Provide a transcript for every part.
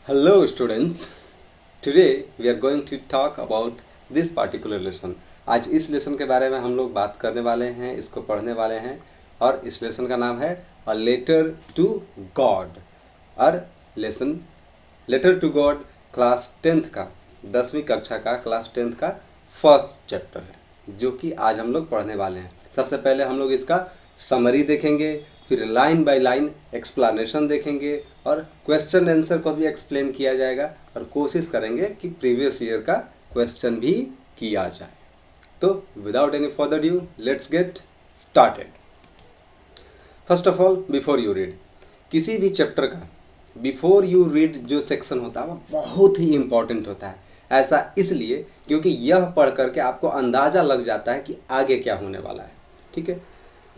Hello students, today we are going to talk about this particular lesson. आज इस lesson के बारे में हम लोग बात करने वाले हैं, इसको पढ़ने वाले हैं और इस लेसन का नाम है अ लेटर टू गॉड। और lesson letter to God class 10th का 10वीं कक्षा का क्लास 10th का फर्स्ट चैप्टर है जो कि आज हम लोग पढ़ने वाले हैं। सबसे पहले हम लोग इसका समरी देखेंगे, फिर लाइन बाय लाइन एक्सप्लेनेशन देखेंगे और क्वेश्चन आंसर को भी एक्सप्लेन किया जाएगा और कोशिश करेंगे कि प्रीवियस ईयर का क्वेश्चन भी किया जाए। तो without any further due let's get started. First of all, before you read, किसी भी चैप्टर का बिफोर यू रीड जो सेक्शन होता है वो बहुत ही इम्पॉर्टेंट होता है। ऐसा इसलिए क्योंकि यह पढ़ करके आपको अंदाज़ा लग जाता है कि आगे क्या होने वाला है। ठीक है,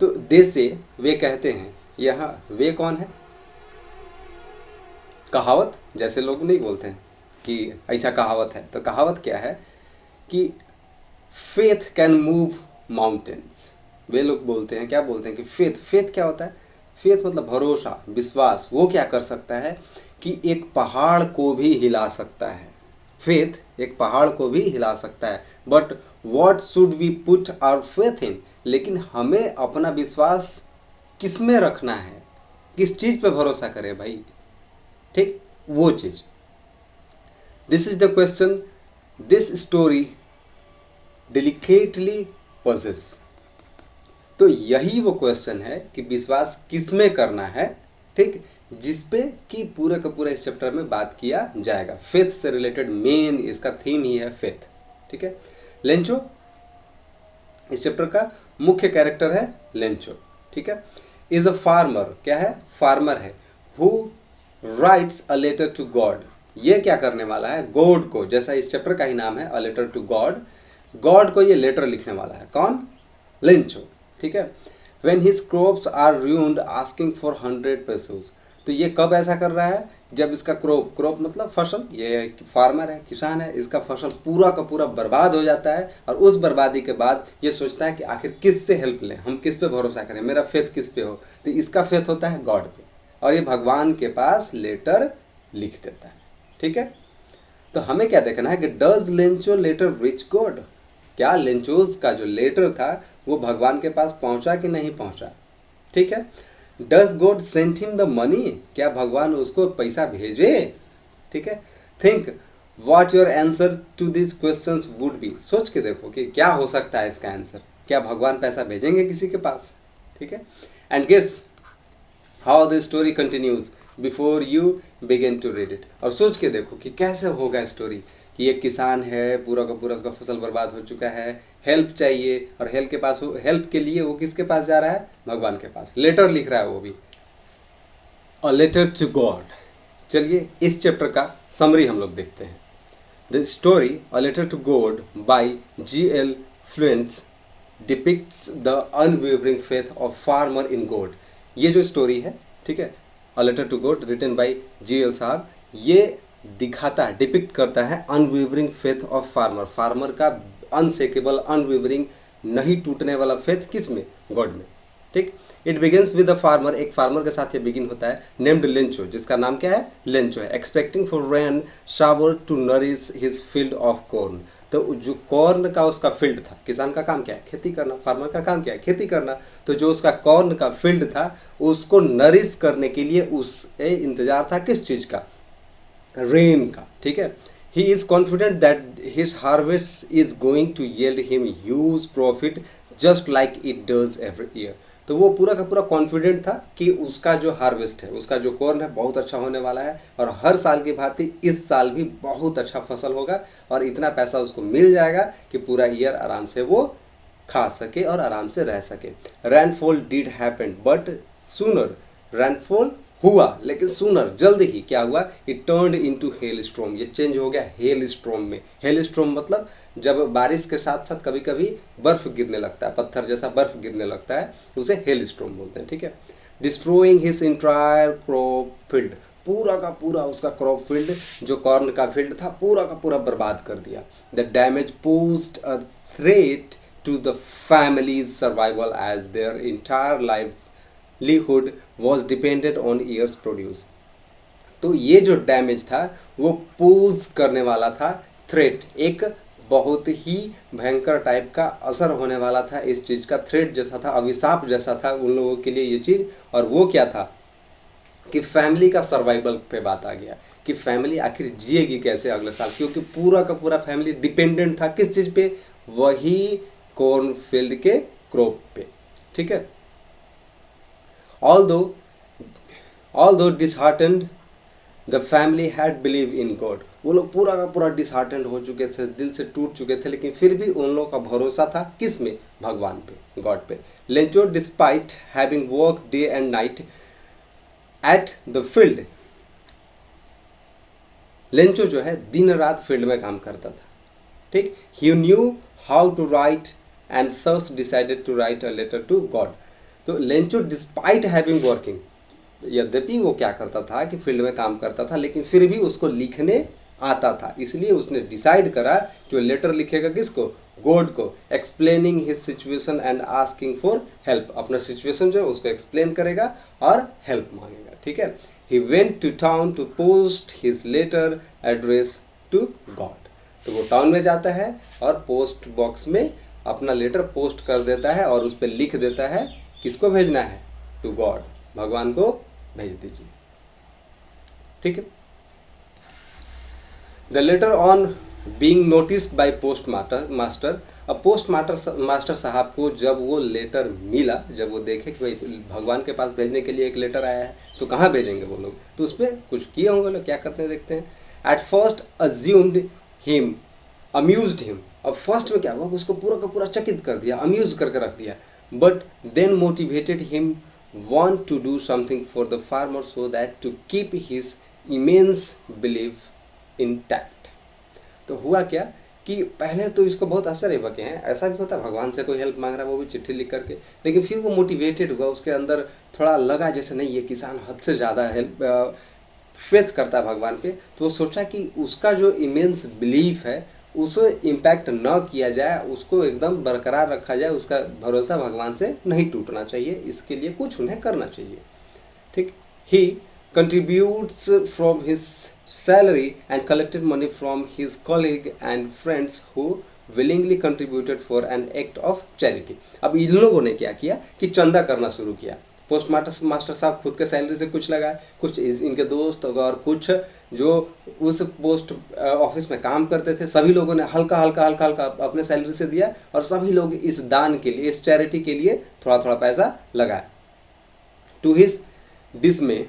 तो दे से वे कहते हैं, यहाँ वे कौन है? कहावत जैसे लोग नहीं बोलते हैं कि ऐसा कहावत है, तो कहावत क्या है कि फेथ कैन मूव माउंटेन्स। वे लोग बोलते हैं, क्या बोलते हैं कि फेथ क्या होता है? फेथ मतलब भरोसा, विश्वास। वो क्या कर सकता है कि एक पहाड़ को भी हिला सकता है। फेथ एक पहाड़ को भी हिला सकता है। But what should we put our faith in? लेकिन हमें अपना विश्वास किस में रखना है, किस चीज़ पे भरोसा करें भाई? ठीक, वो चीज़। This is the question this story delicately poses. तो यही वो क्वेश्चन है कि विश्वास किस में करना है, ठीक, जिसपे कि पूरे का पूरा इस चैप्टर में बात किया जाएगा। फेथ से रिलेटेड मेन इसका थीम ही है फेथ। ठीक है, लेंचो इस चैप्टर का मुख्य कैरेक्टर है लेंचो। ठीक है, इज अ फार्मर, क्या है? फार्मर है। Who writes a letter to God, ये क्या करने वाला है? गॉड को, जैसा इस चैप्टर का ही नाम है a letter to God, God को ये लेटर लिखने वाला है। कौन? लेंचो। ठीक है, when his crops are ruined asking for 100 pesos। तो ये कब ऐसा कर रहा है? जब इसका क्रॉप मतलब फसल, ये फार्मर है, किसान है, इसका फसल पूरा का पूरा बर्बाद हो जाता है और उस बर्बादी के बाद ये सोचता है कि आखिर किस से हेल्प लें, हम किस पे भरोसा करें, मेरा फेथ किस पे हो? तो इसका फेथ होता है गॉड पे और ये भगवान के पास लेटर लिख देता है। ठीक है, तो हमें क्या देखना है कि does Lencho letter reach God? क्या लेंचोज का जो लेटर था वो भगवान के पास पहुंचा कि नहीं पहुंचा? ठीक है, does God sent him the money? क्या भगवान उसको पैसा भेजे? ठीक है, think what your answer to this questions would be. सोच के देखो कि क्या हो सकता है इसका आंसर। क्या भगवान पैसा भेजेंगे किसी के पास? ठीक है, and guess how the story continues before you begin to read it. और सोच के देखो कि कैसे होगा स्टोरी कि एक किसान है, पूरा का पूरा उसका फसल बर्बाद हो चुका है, हेल्प चाहिए और हेल्प के लिए वो किसके पास जा रहा है? भगवान के पास। लेटर लिख रहा है वो भी, अ लेटर टू गॉड। चलिए इस चैप्टर का समरी हम लोग देखते हैं। The story a letter to God by G.L. Flints depicts the unwavering faith of farmer in God. ये जो स्टोरी है, ठीक है, a letter to God written by G.L. साहब, ये दिखाता है, डिपिक्ट करता है unwavering faith of farmer, farmer का अनशेकेबल, अनवेवरिंग, नहीं टूटने वाला फेथ किस में? गॉड में। ठीक, it begins with a farmer, एक फार्मर के साथ ये बिगिन होता है, नेम्ड लेंचो, जिसका नाम क्या है? लेंचो है। Expecting for rain shower to nourish his field of corn. तो जो कॉर्न का उसका फील्ड था, किसान का काम क्या है? खेती करना। फार्मर का काम क्या है? खेती करना। तो जो उसका कॉर्न का फील्ड था उसको नरिश करने के लिए उसे इंतजार था किस चीज़ का? रेन का। ठीक है, he is confident that his harvest is going to yield him huge profit just like it does every year। तो वो पूरा का पूरा कॉन्फिडेंट था कि उसका जो हार्वेस्ट है, उसका जो कॉर्न है, बहुत अच्छा होने वाला है और हर साल की भांति इस साल भी बहुत अच्छा फसल होगा और इतना पैसा उसको मिल जाएगा कि पूरा ईयर आराम से वो खा सके और आराम से रह सके। रैनफॉल डिड हैपन बट सूनर, रैनफॉल हुआ लेकिन सूनर, जल्द ही क्या हुआ? It turned into hello storm, ये चेंज हो गया हेल स्ट्रॉम में। हेल स्ट्रॉम मतलब जब बारिश के साथ साथ कभी कभी बर्फ गिरने लगता है, पत्थर जैसा बर्फ गिरने लगता है, उसे हेल स्ट्रॉम बोलते हैं। ठीक है, destroying his entire crop field, पूरा का पूरा उसका क्रॉप फील्ड, जो कॉर्न का फील्ड था, पूरा का पूरा बर्बाद कर दिया। The damage posed a threat to the family's survival as their entire livelihood was dependent on year's produce। तो ये जो डैमेज था वो पोज करने वाला था थ्रेट, एक बहुत ही भयंकर टाइप का असर होने वाला था इस चीज़ का, थ्रेट जैसा था, अभिशाप जैसा था उन लोगों के लिए ये चीज़। और वो क्या था कि फैमिली का सर्वाइवल पे बात आ गया कि फैमिली आखिर जिएगी कैसे अगले साल, क्योंकि पूरा का पूरा फैमिली डिपेंडेंट था किस चीज़ पे, वही कॉर्नफील्ड के क्रॉप पे। ठीक है। Although although disheartened the family had believe in God, वो लोग पूरा का पूरा डिसहार्टेंड हो चुके थे, दिल से टूट चुके थे, लेकिन फिर भी उन लोगों का भरोसा था किस में, भगवान पे, गॉड पे। Lencho despite having work day and night at the field, Lencho जो है दिन रात फील्ड में काम करता था। ठीक, he knew how to write and thus decided to write a letter to God. तो लेंचो डिस्पाइट हैविंग वर्किंग, यद्यपि वो क्या करता था कि फील्ड में काम करता था, लेकिन फिर भी उसको लिखने आता था, इसलिए उसने डिसाइड करा कि वो लेटर लिखेगा किसको, गॉड को, explaining his situation and asking for help, अपना सिचुएशन जो है उसको एक्सप्लेन करेगा और हेल्प मांगेगा। ठीक है। He went to town to post his letter address to God, तो वो टाउन में जाता है और पोस्ट बॉक्स में अपना लेटर पोस्ट कर देता है और उस पर लिख देता है किसको भेजना है, टू गॉड, भगवान को भेज दीजिए। ठीक है। The later on being noticed by post master, अब पोस्ट मास्टर साहब को जब वो लेटर मिला, जब वो देखे कि भाई भगवान के पास भेजने के लिए एक लेटर आया है, तो कहाँ भेजेंगे वो लोग, तो उस पर कुछ किए होंगे लोग, क्या करते हैं देखते हैं। At first assumed him amused him, अब फर्स्ट में क्या हुआ, उसको पूरा का पूरा चकित कर दिया, अम्यूज करके रख दिया, but then motivated him want to do something for the farmer so that to keep his immense belief intact। तो हुआ क्या कि पहले तो इसको बहुत आश्चर्य बके हैं, ऐसा भी होता है भगवान से कोई हेल्प मांग रहा है वो भी चिट्ठी लिख करके, लेकिन फिर वो मोटिवेटेड हुआ, उसके अंदर थोड़ा लगा जैसे नहीं ये किसान हद से ज़्यादा हेल्प फेथ करता है भगवान पे, तो वो सोचा कि उसका जो इमेंस बिलीफ है उसे इम्पैक्ट न किया जाए, उसको एकदम बरकरार रखा जाए, उसका भरोसा भगवान से नहीं टूटना चाहिए, इसके लिए कुछ उन्हें करना चाहिए। ठीक, he contributes from his salary and collected money from his colleague and friends who willingly contributed for an act of charity. अब इन लोगों ने क्या किया कि चंदा करना शुरू किया, पोस्ट मास्टर साहब खुद के सैलरी से कुछ लगाए, कुछ इनके दोस्त और कुछ जो उस पोस्ट ऑफिस में काम करते थे, सभी लोगों ने हल्का हल्का हल्का हल्का अपने सैलरी से दिया, और सभी लोग इस दान के लिए, इस चैरिटी के लिए थोड़ा थोड़ा पैसा लगाए। To his dismay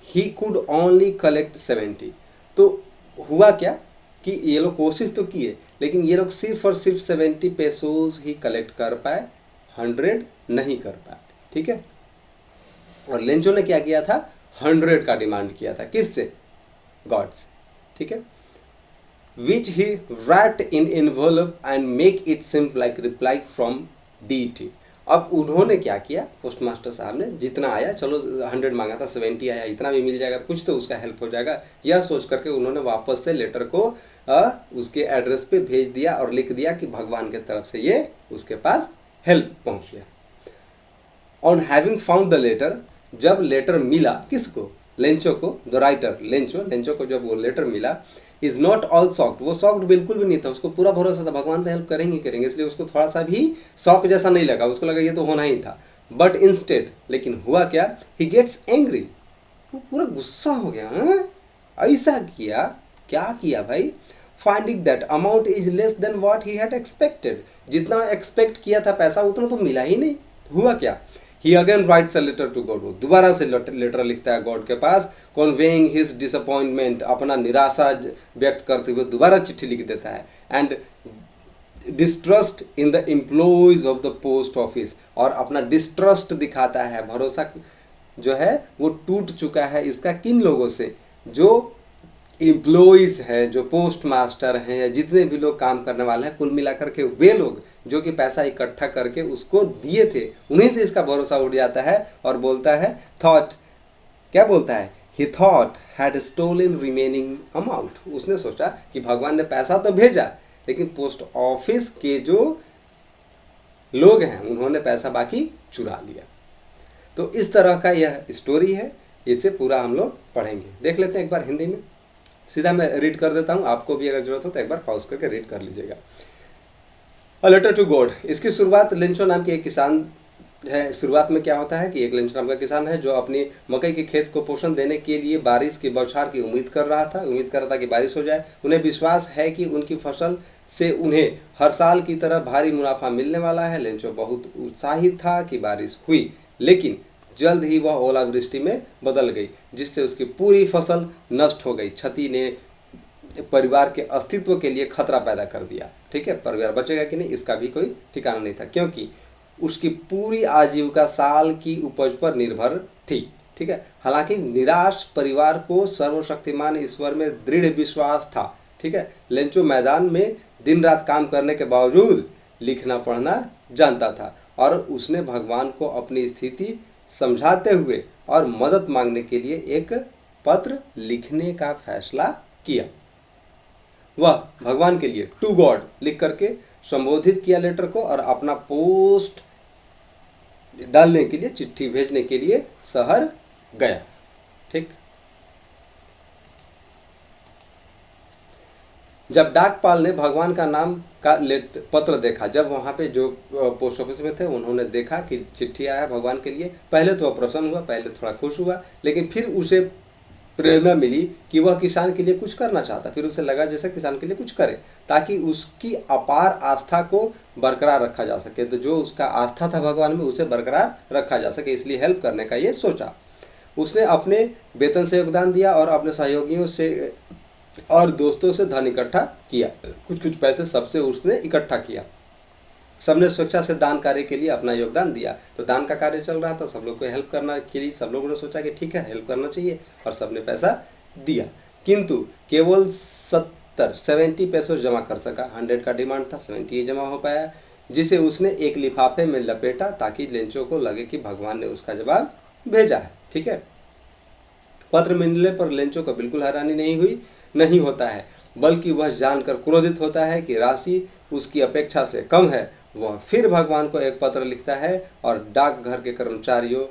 he could only collect 70। तो हुआ क्या कि ये लोग कोशिश तो किए, लेकिन ये लोग सिर्फ और सिर्फ 70 पेसोज ही कलेक्ट कर पाए, 100 नहीं कर पाए। ठीक है। और लेंचो ने क्या किया था, 100 का डिमांड किया था, किससे, गॉड से। ठीक है। Which he wrapped in envelope and make it simple like reply from DT. अब उन्होंने क्या किया, पोस्ट मास्टर साहब ने जितना आया, चलो 100 मांगा था, 70 आया, इतना भी मिल जाएगा तो कुछ तो उसका हेल्प हो जाएगा, यह सोच करके उन्होंने वापस से लेटर को उसके एड्रेस पे भेज दिया और लिख दिया कि भगवान की तरफ से ये उसके पास हेल्प पहुंच गया। On having found the letter, जब लेटर मिला किसको, लेंचो को, द राइटर लेंचो को जब वो लेटर मिला, इज नॉट ऑल सॉक्ड, वो सॉक्ड बिल्कुल भी नहीं था, उसको पूरा भरोसा था भगवान तो हेल्प करेंगे करेंगे, इसलिए उसको थोड़ा सा भी शॉक जैसा नहीं लगा, उसको लगा ये तो होना ही था। बट इंस्टेड, लेकिन हुआ क्या, ही गेट्स एंग्री, वो पूरा गुस्सा हो गया, ऐसा किया, क्या किया भाई, finding that amount is less than what he had expected, जितना एक्सपेक्ट किया था पैसा उतना तो मिला ही नहीं। हुआ क्या, he again writes a letter to God, वो दोबारा से लेटर लिखता है गॉड के पास, कन्वेइंग हिज डिसअपॉइंटमेंट, अपना निराशा व्यक्त करते हुए दोबारा चिट्ठी लिख देता है, and distrust in the employees of the post office, और अपना डिस्ट्रस्ट दिखाता है, भरोसा जो है वो टूट चुका है इसका किन लोगों से, जो एम्प्लॉयज़ है, जो पोस्ट मास्टर हैं, या जितने भी लोग काम करने वाले हैं, कुल मिलाकर के वे लोग जो कि पैसा इकट्ठा करके उसको दिए थे, उन्हीं से इसका भरोसा उड़ जाता है, और बोलता है थॉट, क्या बोलता है, he thought had stolen remaining amount, उसने सोचा कि भगवान ने पैसा तो भेजा, लेकिन पोस्ट ऑफिस के जो लोग हैं उन्होंने पैसा बाकी चुरा लिया। तो इस तरह का यह स्टोरी है, इसे पूरा हम लोग पढ़ेंगे। देख लेते हैं एक बार हिंदी में, सीधा मैं रीड कर देता हूँ, आपको भी अगर जरूरत हो तो एक बार पॉज करके रीड कर लीजिएगा। अ लेटर टू गॉड, इसकी शुरुआत लेंचो नाम के एक किसान है। शुरुआत में क्या होता है कि एक लेंचो नाम का किसान है जो अपनी मकई के खेत को पोषण देने के लिए बारिश की बौछार की उम्मीद कर रहा था कि बारिश हो जाए। उन्हें विश्वास है कि उनकी फसल से उन्हें हर साल की तरह भारी मुनाफा मिलने वाला है। लेंचो बहुत उत्साहित था कि बारिश हुई, लेकिन जल्द ही वह ओलावृष्टि में बदल गई, जिससे उसकी पूरी फसल नष्ट हो गई। क्षति ने परिवार के अस्तित्व के लिए खतरा पैदा कर दिया। ठीक है, परिवार बचेगा कि नहीं इसका भी कोई ठिकाना नहीं था, क्योंकि उसकी पूरी आजीविका साल की उपज पर निर्भर थी। ठीक है, हालांकि निराश परिवार को सर्वशक्तिमान ईश्वर में दृढ़ विश्वास था। ठीक है, लेंचो मैदान में दिन रात काम करने के बावजूद लिखना पढ़ना जानता था और उसने भगवान को अपनी स्थिति समझाते हुए और मदद मांगने के लिए एक पत्र लिखने का फैसला किया। वह भगवान के लिए टू गॉड लिख करके संबोधित किया लेटर को और अपना पोस्ट डालने के लिए, चिट्ठी भेजने के लिए शहर गया। ठीक, जब डाकपाल ने भगवान का नाम का पत्र देखा, जब वहाँ पे जो पोस्ट ऑफिस में थे उन्होंने देखा कि चिट्ठी आया भगवान के लिए, पहले तो वह प्रसन्न हुआ, पहले थोड़ा खुश हुआ, लेकिन फिर उसे प्रेरणा मिली कि वह किसान के लिए कुछ करना चाहता। फिर उसे लगा जैसे किसान के लिए कुछ करे ताकि उसकी अपार आस्था को बरकरार रखा जा सके। तो जो उसका आस्था था भगवान में उसे बरकरार रखा जा सके, इसलिए हेल्प करने का ये सोचा। उसने अपने वेतन से योगदान दिया और अपने सहयोगियों से और दोस्तों से धन इकट्ठा किया। कुछ कुछ पैसे सबसे उसने इकट्ठा किया। सबने स्वेच्छा से दान कार्य के लिए अपना योगदान दिया। तो दान का कार्य चल रहा था, सब लोग को हेल्प करना के लिए सब लोगों ने सोचा कि ठीक है हेल्प करना चाहिए और सबने पैसा दिया। किंतु केवल 70 पैसे जमा कर सका। 100 का डिमांड था, 70 ही जमा हो पाया, जिसे उसने एक लिफाफे में लपेटा ताकि लेंचो को लगे कि भगवान ने उसका जवाब भेजा है। ठीक है, पत्र मिलने पर लेंचो को बिल्कुल हैरानी नहीं होता है, बल्कि वह जानकर क्रोधित होता है कि राशि उसकी अपेक्षा से कम है। वह फिर भगवान को एक पत्र लिखता है और डाकघर के कर्मचारियों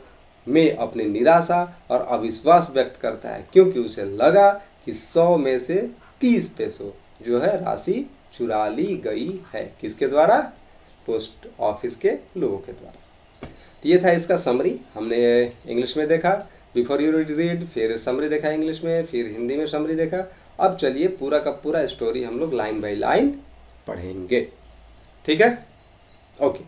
में अपनी निराशा और अविश्वास व्यक्त करता है, क्योंकि उसे लगा कि 100 में से 30 पैसों जो है राशि चुरा ली गई है। किसके द्वारा? पोस्ट ऑफिस के लोगों के द्वारा। तो ये था इसका समरी, हमने इंग्लिश में देखा बिफोर यू रीड, फिर समरी देखा इंग्लिश में, फिर हिंदी में समरी देखा। अब चलिए पूरा का पूरा स्टोरी हम लोग लाइन बाय लाइन पढ़ेंगे। ठीक है, ओके।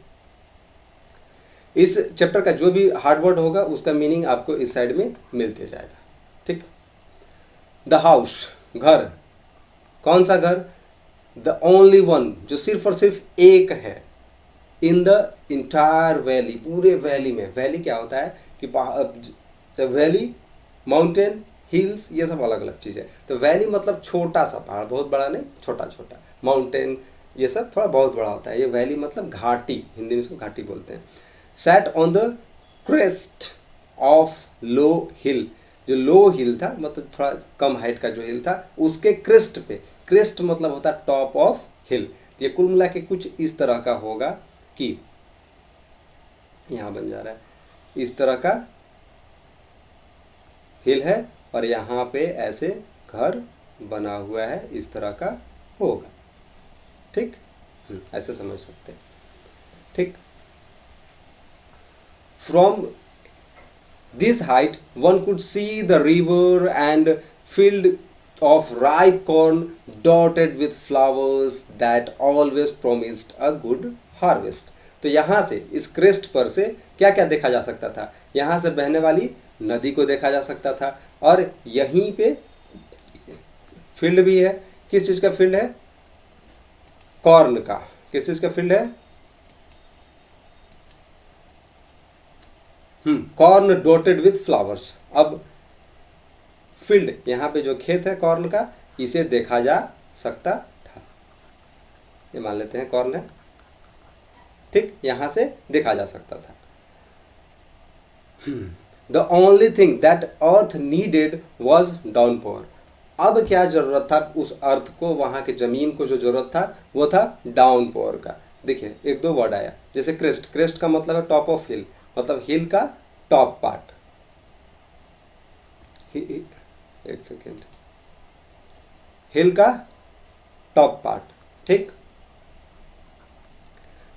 इस चैप्टर का जो भी हार्ड वर्ड होगा उसका मीनिंग आपको इस साइड में मिलते जाएगा। ठीक, द हाउस, घर। कौन सा घर? द ओनली वन, जो सिर्फ और सिर्फ एक है। इन द इंटायर वैली, पूरे वैली में। वैली क्या होता है कि वैली, माउंटेन, हिल्स, ये सब अलग अलग चीज़ है। तो वैली मतलब छोटा सा पहाड़, बहुत बड़ा नहीं, छोटा छोटा। माउंटेन ये सब थोड़ा बहुत बड़ा होता है। ये वैली मतलब घाटी, हिंदी में इसको घाटी बोलते हैं। Sat on the crest of low hill, जो लो हिल था मतलब थोड़ा कम हाइट का जो हिल था उसके क्रेस्ट पे। क्रेस्ट मतलब होता है टॉप ऑफ हिल। ये कुल मिला के कुछ इस तरह का होगा कि यहाँ बन जा रहा है, इस तरह का हिल है और यहाँ पे ऐसे घर बना हुआ है, इस तरह का होगा। ठीक, ऐसे समझ सकते हैं। ठीक, from this height one could see the river and field of ripe corn dotted with flowers that always promised a good harvest। तो यहाँ से इस क्रेस्ट पर से क्या क्या देखा जा सकता था? यहाँ से बहने वाली नदी को देखा जा सकता था और यहीं पे फील्ड भी है। किस चीज़ का फील्ड है? कॉर्न का। किस चीज़ का फील्ड है? Corn dotted with flowers. अब फील्ड, यहाँ पे जो खेत है कॉर्न का, इसे देखा जा सकता था। ये मान लेते हैं कॉर्न है। ठीक, यहाँ से देखा जा सकता था। The only thing that earth needed was downpour. अब क्या जरूरत था उस अर्थ को, वहाँ के जमीन को जो जरूरत था वो था डाउनपोर का। देखिए एक दो वर्ड आया, जैसे क्रेस्ट। क्रेस्ट का मतलब है टॉप ऑफ हिल, मतलब हिल का टॉप पार्ट। एक सेकेंड, हिल का टॉप पार्ट, ठीक।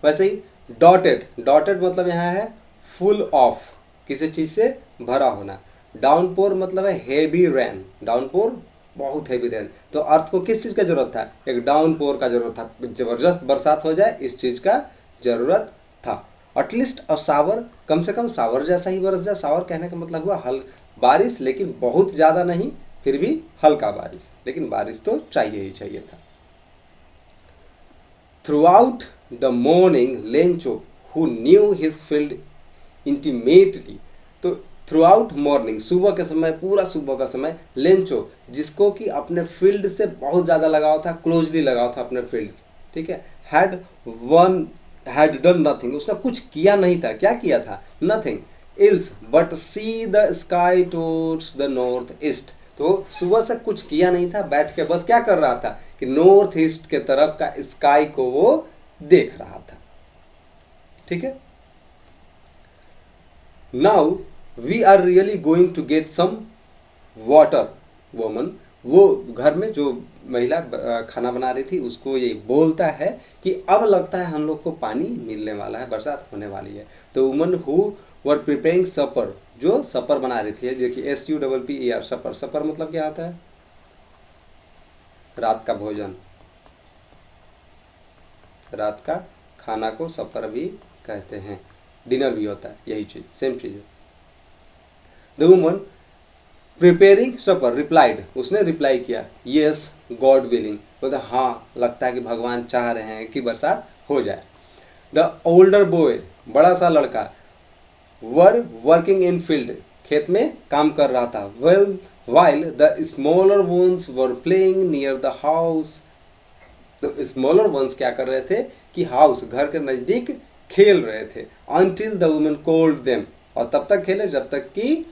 वैसे ही डॉटेड, डॉटेड मतलब यहाँ है फुल ऑफ, किसी चीज से भरा होना। डाउनपोर मतलब है हेवी रेन, डाउनपोर बहुत हेवी रेन। तो अर्थ को किस चीज का जरूरत था, एक डाउनपोर का जरूरत था, जबरदस्त बरसात हो जाए इस चीज का जरूरत था। एटलीस्ट अ शावर, कम से कम शावर जैसा ही बरस जाए। शावर कहने का मतलब हुआ बारिश, लेकिन बहुत ज़्यादा नहीं, फिर भी हल्का बारिश, लेकिन बारिश तो चाहिए ही चाहिए था। Throughout the morning Lencho who knew his field intimately, तो थ्रूआउट मॉर्निंग, सुबह के समय, पूरा सुबह का समय, लेंचो जिसको कि अपने फील्ड से बहुत ज़्यादा लगाव था, क्लोजली लगाव था अपने फील्ड से, ठीक है। हैड डन नथिंग, उसने कुछ किया नहीं था। क्या किया था, nothing ills but see the sky towards the north east. तो सुबह से कुछ किया नहीं था, बैठ के बस क्या कर रहा था कि नॉर्थ ईस्ट के तरफ का स्काई को वो देख रहा था, ठीक है। Now we are really going to get some water woman, वो घर में जो महिला खाना बना रही थी उसको ये बोलता है कि अब लगता है हम लोग को पानी मिलने वाला है, बरसात होने वाली है। तो वुमन हु वर प्रिपेयरिंग सपर, जो सपर बना रही थी, देखिए SUPPER, सपर, सपर मतलब क्या आता है, रात का भोजन, रात का खाना को सपर भी कहते हैं, डिनर भी होता है, यही चीज, सेम चीज है। The woman preparing supper replied, उसने रिप्लाई किया, यस गॉड विलिंग, बोलते हाँ लगता है कि भगवान चाह रहे हैं कि बरसात हो जाए। द ओल्डर बॉय, बड़ा सा लड़का, वर वर्किंग इन फील्ड, खेत में काम कर रहा था, while the smaller ones were playing near the house, तो स्मॉलर वंस क्या कर रहे थे कि हाउस, घर के नज़दीक खेल रहे थे। Until the women called them, और तब तक खेले जब तक कि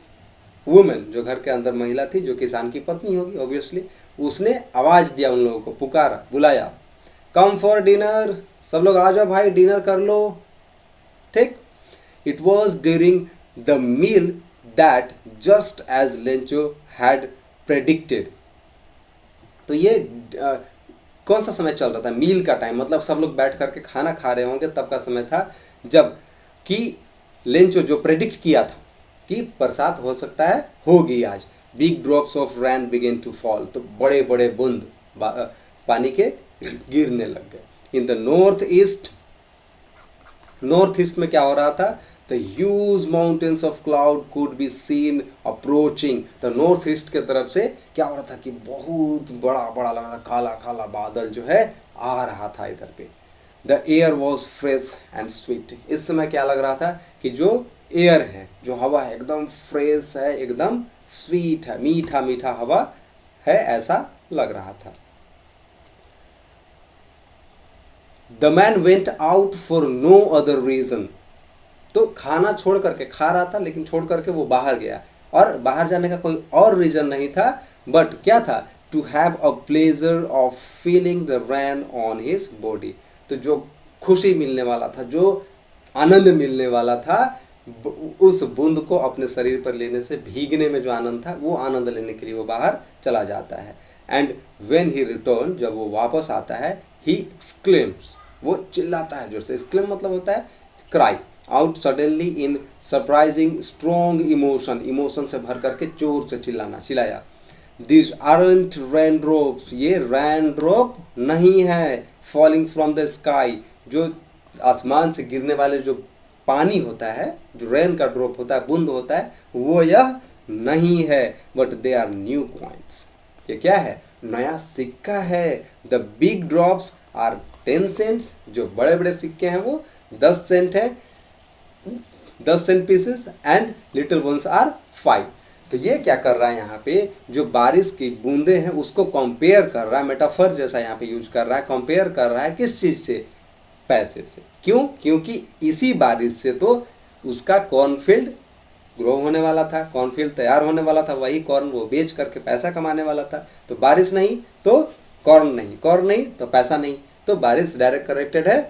वुमेन, जो घर के अंदर महिला थी, जो किसान की पत्नी होगी ऑब्वियसली, उसने आवाज़ दिया उन लोगों को, पुकारा, बुलाया, कम फॉर डिनर, सब लोग आ जाओ भाई डिनर कर लो, ठीक। It was during the meal that just as Lencho had predicted, तो ये कौन सा समय चल रहा था, मील का टाइम, मतलब सब लोग बैठ करके खाना खा रहे होंगे, तब का समय था जब कि लेंचो जो प्रेडिक्ट किया था कि बरसात हो सकता है, होगी आज। Big drops of rain began to fall, तो बड़े बड़े बूंद पानी के गिरने लग गए। In the north east, north east में क्या हो रहा था, the huge mountains of cloud could be seen approaching, तो नॉर्थ ईस्ट के तरफ से क्या हो रहा था कि बहुत बड़ा बड़ा लग रहा था, काला काला बादल जो है आ रहा था इधर पे। The air was fresh and sweet, इस समय क्या लग रहा था कि जो एयर है, जो हवा है, एकदम फ्रेश है, एकदम स्वीट है, मीठा मीठा हवा है, ऐसा लग रहा था। The man went out for no other reason, तो खाना छोड़ करके, खा रहा था लेकिन छोड़ करके वो बाहर गया, और बाहर जाने का कोई और रीजन नहीं था, बट क्या था, to have a pleasure of feeling the rain on his body, तो जो खुशी मिलने वाला था, जो आनंद मिलने वाला था, उस बूंद को अपने शरीर पर लेने से, भीगने में जो आनंद था, वो आनंद लेने के लिए वो बाहर चला जाता है। एंड व्हेन ही रिटर्न, जब वो वापस आता है, ही एक्सक्लेम्स, वो चिल्लाता है जोर से, एक्सक्लेम मतलब होता है cry out suddenly in surprising strong emotion, emotion से भर करके जोर से चिल्लाना, चिल्लाया, दिस आरंट रेन ड्रॉप्स, ये रेन ड्रॉप नहीं है, फॉलिंग फ्रॉम द स्काई, जो आसमान से गिरने वाले जो पानी होता है, जो रेन का ड्रॉप होता है, बूंद होता है, वो यह नहीं है, but they are new coins, ये क्या है, नया सिक्का है। The big drops are 10 cents, जो बड़े बड़े सिक्के हैं वो 10 सेंट है, 10 cent pieces, and little ones are 5। तो ये क्या कर रहा है यहाँ पे, जो बारिश की बूंदे हैं उसको कंपेयर कर रहा है, मेटाफर जैसा यहाँ पे यूज कर रहा है, कंपेयर कर रहा है किस चीज़ से, पैसे से। क्यों, क्योंकि इसी बारिश से तो उसका कॉर्नफील्ड ग्रो होने वाला था, कॉर्नफील्ड तैयार होने वाला था, वही कॉर्न वो बेच करके पैसा कमाने वाला था। तो बारिश नहीं तो कॉर्न नहीं, कॉर्न नहीं तो पैसा नहीं, तो बारिश डायरेक्ट कनेक्टेड है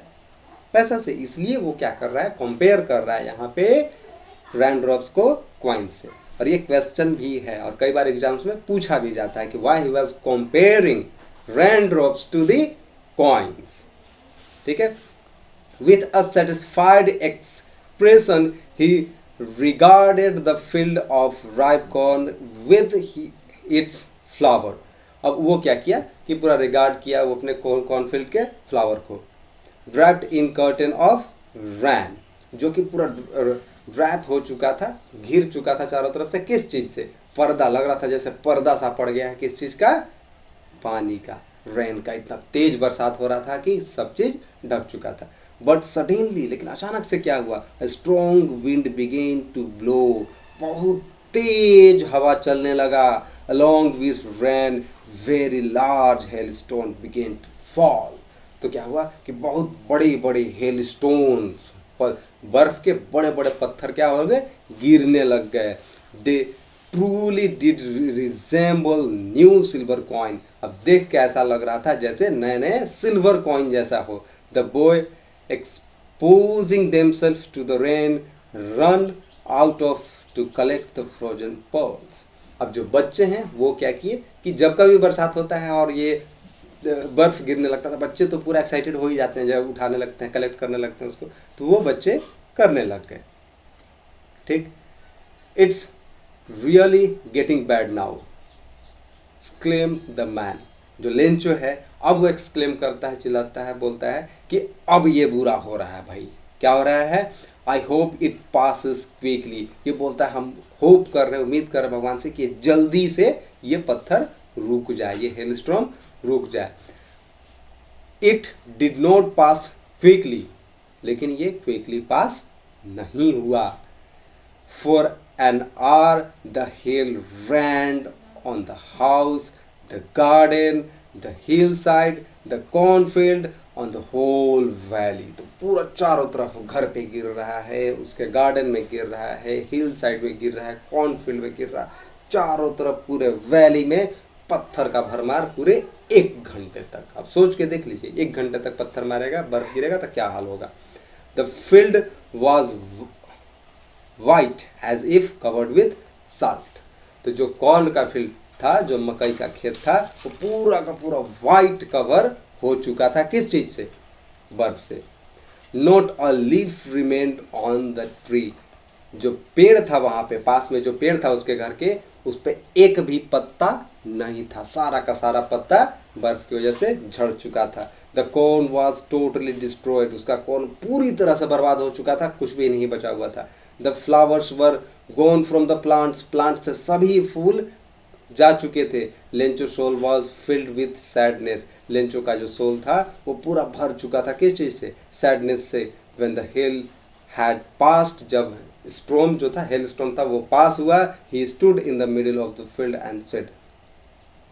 पैसा से, इसलिए वो क्या कर रहा है, कंपेयर कर रहा है यहाँ पे रेन ड्रॉप्स को कॉइन से। और ये क्वेश्चन भी है और कई बार एग्जाम्स में पूछा भी जाता है कि why he was comparing rain drops to the coins. ठीक है, with a satisfied expression he regarded the field of ripe corn with its flower। अब वो क्या किया कि पूरा रिगार्ड किया वो अपने कॉर्नफील्ड के फ्लावर को। ड्रैप्ड इन कर्टेन ऑफ रैन, जो कि पूरा ड्रैप हो चुका था, घिर चुका था चारों तरफ से। किस चीज़ से? पर्दा, लग रहा था जैसे पर्दा सा पड़ गया है। किस चीज़ का? पानी का, रेन का। इतना तेज बरसात हो रहा था कि सब चीज़ ढक चुका था। बट सडनली, लेकिन अचानक से क्या हुआ? Strong wind began to blow, बहुत तेज हवा चलने लगा। Along with rain very large hailstone began to fall. तो क्या हुआ कि बहुत बड़े बड़े हेलस्टोन्स, बर्फ के बड़े बड़े पत्थर क्या हो गए? गिरने लग गए। They truly did resemble new silver coin. अब देख के ऐसा लग रहा था जैसे नए नए सिल्वर कॉइन जैसा हो। The boy exposing themselves to the rain run out of to collect the frozen pearls. अब जो बच्चे हैं वो क्या किए कि जब कभी बरसात होता है और ये बर्फ गिरने लगता था, बच्चे तो पूरा एक्साइटेड हो ही जाते हैं, जब उठाने लगते हैं, कलेक्ट करने लगते हैं उसको, तो वो बच्चे करने लग गए। ठीक, it's really getting bad now exclaim the man. जो लेंचो है अब वो एक्सक्लेम करता है, चिल्लाता है, बोलता है कि अब ये बुरा हो रहा है भाई। क्या हो रहा है? I hope it passes quickly. ये बोलता है हम होप कर रहे हैं, उम्मीद कर रहे हैं भगवान से कि जल्दी से ये पत्थर रुक जाए, ये हेलस्टॉर्म रुक जाए। It did not pass quickly, लेकिन ये क्विकली पास नहीं हुआ। For an hour the hail rained on the house, the garden, the hillside, the cornfield, on the whole valley। तो पूरा चारों तरफ घर पे गिर रहा है, उसके गार्डन में गिर रहा है, हिल साइड में गिर रहा है, कॉर्नफील्ड में गिर रहा है, चारों तरफ पूरे वैली में पत्थर का भरमार पूरे 1 घंटे तक। अब सोच के देख लीजिए, 1 घंटे तक पत्थर मारेगा, बर्फ गिरेगा तो क्या हाल होगा। The field was white as if covered with salt. तो जो कॉर्न का फील्ड था, जो मकई का खेत था, वो पूरा का पूरा वाइट कवर हो चुका था। किस चीज से? बर्फ से। Not a leaf remained on the tree. जो पेड़ था वहां पे, पास में जो पेड़ था उसके घर के, उस पे एक भी पत्ता नहीं था। सारा का सारा पत्ता बर्फ की वजह से झड़ चुका था। The corn was totally destroyed. उसका कॉर्न पूरी तरह से बर्बाद हो चुका था, कुछ भी नहीं बचा हुआ था। The flowers were gone from the plants. Plant से सभी फूल जा चुके थे। Lencho soul was filled with sadness. Lencho का जो सोल था वो पूरा भर चुका था। किस चीज़ से? सैडनेस से। When the hello had passed, जब स्टॉर्म जो था, हेल स्टॉर्म था, वो पास हुआ, he stood in the middle of the field and said.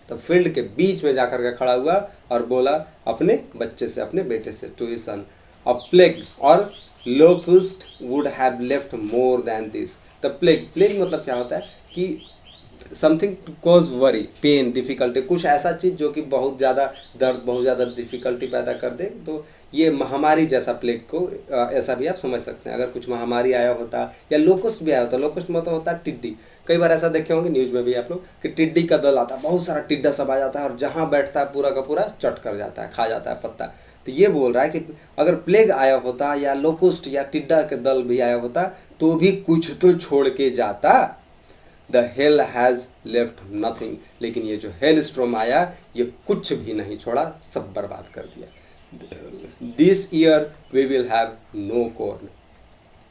तो फील्ड के बीच में जाकर के खड़ा हुआ और बोला अपने बच्चे से, अपने बेटे से, to his son, a plague और locust would have left more than this. The plague, plague मतलब क्या होता है कि something to cause worry, pain, difficulty, कुछ ऐसा चीज़ जो कि बहुत ज़्यादा दर्द, बहुत ज़्यादा डिफिकल्टी पैदा कर दे। तो ये महामारी जैसा प्लेग को ऐसा भी आप समझ सकते हैं। अगर कुछ महामारी आया होता या लोकस्ट भी आया होता, लोकस्ट मतलब होता है टिड्डी। कई बार ऐसा देखे होंगे न्यूज़ में भी आप लोग कि टिड्डी का दल आता है, बहुत सारा टिड्डा सब आ जाता है और जहाँ बैठता है पूरा का पूरा चट कर जाता है, खा जाता है पत्ता। तो ये बोल रहा है कि अगर प्लेग आया होता या लोकस्ट या टिड्डा के दल भी आया होता तो भी कुछ तो छोड़ के जाता। The hell has left nothing. लेकिन ये जो हेल स्ट्रॉम आया ये कुछ भी नहीं छोड़ा, सब बर्बाद कर दिया। This year we will have no corn.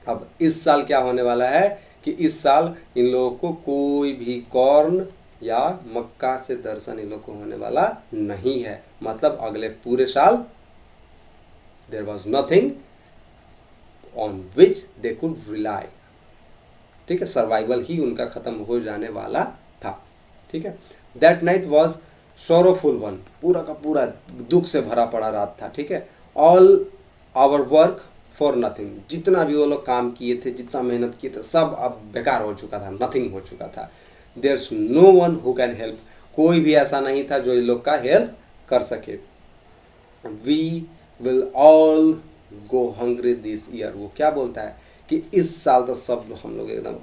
अब इस साल क्या होने वाला है कि इस साल इन लोगों को कोई भी कॉर्न या मक्का से दर्शन इन लोगों को होने वाला नहीं है। मतलब अगले पूरे साल there was nothing on which they could rely. ठीक है, सर्वाइवल ही उनका खत्म हो जाने वाला था। ठीक है, that night was sorrowful one. पूरा का पूरा दुख से भरा पड़ा रात था। ठीक है, all our work for nothing. जितना भी वो लोग काम किए थे, जितना मेहनत किए थे, सब अब बेकार हो चुका था, नथिंग हो चुका था। There's no one who can help. कोई भी ऐसा नहीं था जो इन लोग का हेल्प कर सके। We will all go hungry this year. वो क्या बोलता है कि इस साल तो सब हम लोग एकदम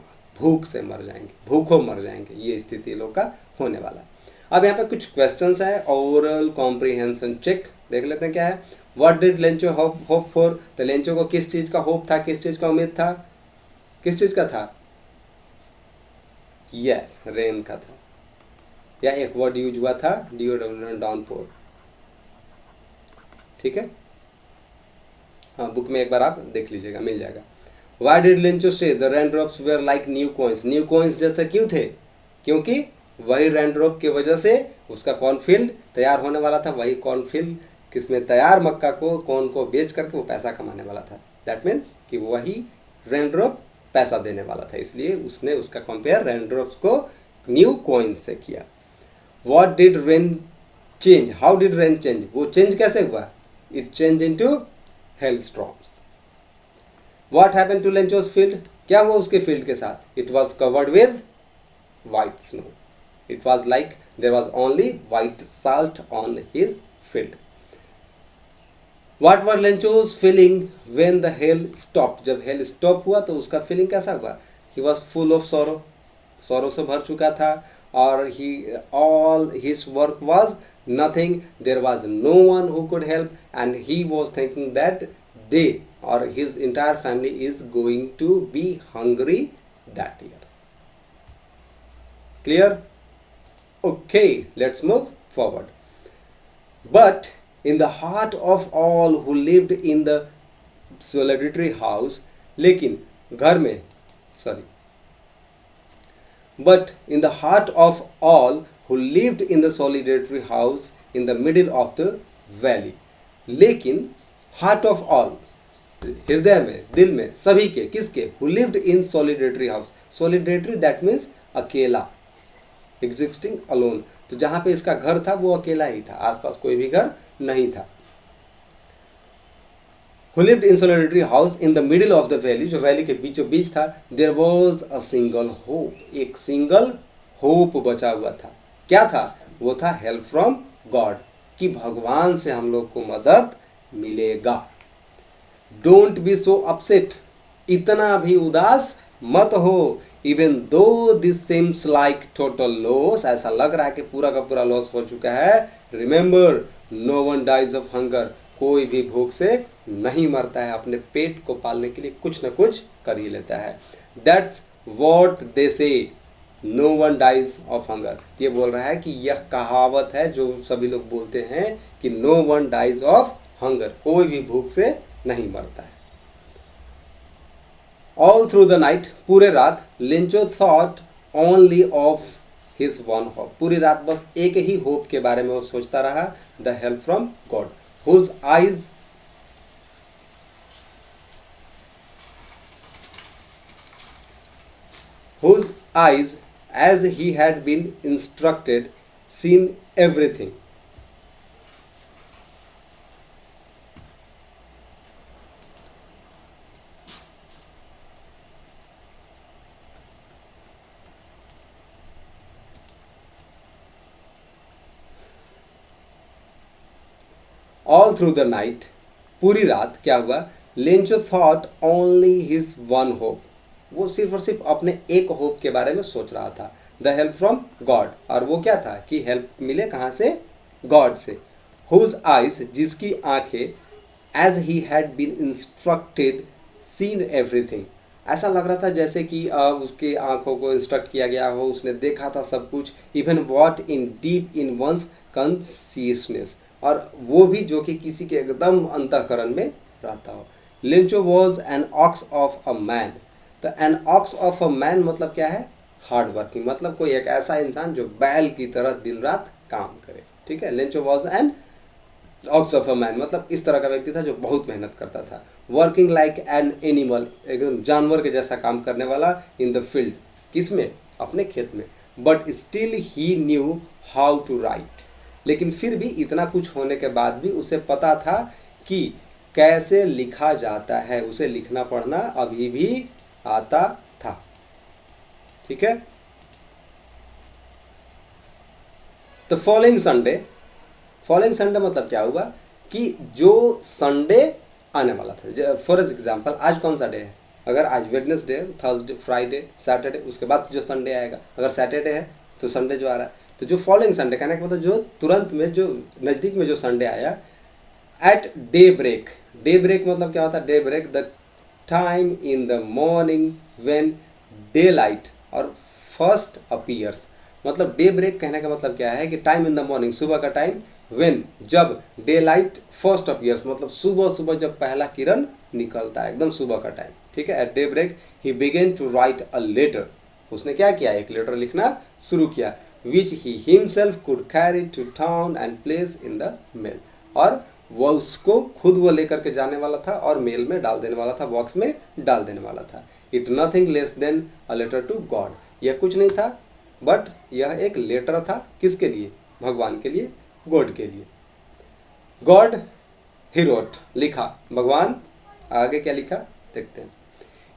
भूख से मर जाएंगे, भूखों मर जाएंगे, ये स्थिति लोग का होने वाला है। अब यहाँ पे कुछ क्वेश्चंस है, ओरल कॉम्प्रिहेंशन चेक देख लेते हैं क्या है। What did Lencho hope for, तो लेंचो को किस चीज़ का होप था, किस चीज़ का उम्मीद था, किस चीज़ का था? यस, रेन का था, या एक वर्ड यूज हुआ था डाउनपोर, ठीक है। हाँ, बुक में एक बार आप देख लीजिएगा, मिल जाएगा। Why did Lencho say the raindrops were like new coins, new coins जैसे क्यों थे? क्योंकि वही रेनड्रॉप की वजह से उसका कॉर्नफील्ड तैयार होने वाला था, वही कॉर्नफील्ड किसमें तैयार मक्का को कौन को बेच करके वो पैसा कमाने वाला था। दैट मीन्स कि वही रेनड्रॉप पैसा देने वाला था, इसलिए उसने उसका कंपेयर रेनड्रॉप्स को न्यू कॉइन्स से किया। What did rain change, how did rain change, वो चेंज कैसे हुआ? It change into hailstorms. What happened to Lencho's field, क्या हुआ उसके फील्ड के साथ? It was covered with white snow, it was like there was only white salt on his field. What were Lencho's feeling when the hail stop, जब hail stop हुआ तो उसका feeling कैसा हुआ? He was full of sorrow, sorrow से भर चुका था, और he all his work was nothing, there was no one who could help, and he was thinking that they or his entire family is going to be hungry that year. Clear? Okay, let's move forward. But in the heart of all who lived in the solitary house, लेकिन घर में but in the heart of all who lived in the solitary house in the middle of the valley, लेकिन heart of all, हृदय में, दिल में, सभी के, किसके? who lived in solitary house, solitary that means अकेला, existing alone, तो जहां पे इसका घर था वो अकेला ही था, आसपास कोई भी घर नहीं था। who lived in solitary house in the middle of the valley, जो वैली के बीचों बीच था, there was a single hope, एक सिंगल होप बचा हुआ था। क्या था वो? था हेल्प फ्रॉम गॉड, कि भगवान से हम लोग को मदद मिलेगा। डोंट बी सो अपसेट, इतना भी उदास मत हो, even though this seems like total loss, ऐसा लग रहा है कि पूरा का पूरा लॉस हो चुका है। Remember, no one dies of hunger, कोई भी भूख से नहीं मरता है, अपने पेट को पालने के लिए कुछ ना कुछ कर ही लेता है। That's what they say, no one dies of hunger, ये बोल रहा है कि यह कहावत है जो सभी लोग बोलते हैं कि no one dies of hunger, कोई भी भूख से नहीं मरता है। ऑल थ्रू द नाइट, पूरे रात, Lencho thought only of his one hope, पूरी रात बस एक ही होप के बारे में वो सोचता रहा, the help from God. Whose eyes as he had been instructed seen everything, all through the night, पूरी रात क्या हुआ? Lencho thought only his one hope, वो सिर्फ और सिर्फ अपने एक होप के बारे में सोच रहा था, द हेल्प फ्रॉम गॉड, और वो क्या था कि हेल्प मिले कहाँ से? गॉड से। हुज आइज, जिसकी आंखें, as he had been instructed seen everything, ऐसा लग रहा था जैसे कि उसके आंखों को इंस्ट्रक्ट किया गया हो, उसने देखा था सब कुछ, even what in deep in one's consciousness, और वो भी जो कि किसी के एकदम अंतःकरण में रहता हो। Lencho was an ox of a man, तो an ox of a man मतलब क्या है? हार्ड वर्किंग, मतलब कोई एक ऐसा इंसान जो बैल की तरह दिन रात काम करे, ठीक है। Lencho was an ox of a man मतलब इस तरह का व्यक्ति था जो बहुत मेहनत करता था। वर्किंग लाइक एन एनिमल, एकदम जानवर के जैसा काम करने वाला, इन द फील्ड, किस में? अपने खेत में। But still he knew how to write, लेकिन फिर भी इतना कुछ होने के बाद भी उसे पता था कि कैसे लिखा जाता है, उसे लिखना पढ़ना अभी भी आता था, ठीक है। तो फॉलोइंग संडे, फॉलोइंग संडे मतलब क्या हुआ कि जो संडे आने वाला था, फॉर एग्जाम्पल आज कौन सा डे है? अगर आज वेडनेसडे है, थर्सडे, फ्राइडे, सैटरडे, उसके बाद जो संडे आएगा, अगर सैटरडे है तो संडे जो आ रहा है, तो जो फॉलोइंग संडे, कहने का मतलब जो तुरंत में, जो नज़दीक में जो संडे आया, at daybreak. Daybreak मतलब क्या होता है? Daybreak the time in the morning when daylight और फर्स्ट अपीयर्स। मतलब डे ब्रेक कहने का मतलब क्या है कि टाइम इन द मॉर्निंग, सुबह का टाइम, व्हेन, जब, डे लाइट फर्स्ट अपीयर्स मतलब सुबह सुबह जब पहला किरण निकलता है, एकदम सुबह का टाइम, ठीक है। At daybreak he began to write a letter. उसने क्या किया? एक लेटर लिखना शुरू किया, which he himself could carry to town and place in the mail. और वो उसको खुद वो लेकर के जाने वाला था और मेल में डाल देने वाला था, बॉक्स में डाल देने वाला था। It nothing less than a letter to God. यह कुछ नहीं था बट यह एक लेटर था, किसके लिए? भगवान के लिए, गॉड के लिए। गॉड ही रोट, लिखा भगवान, आगे क्या लिखा देखते हैं।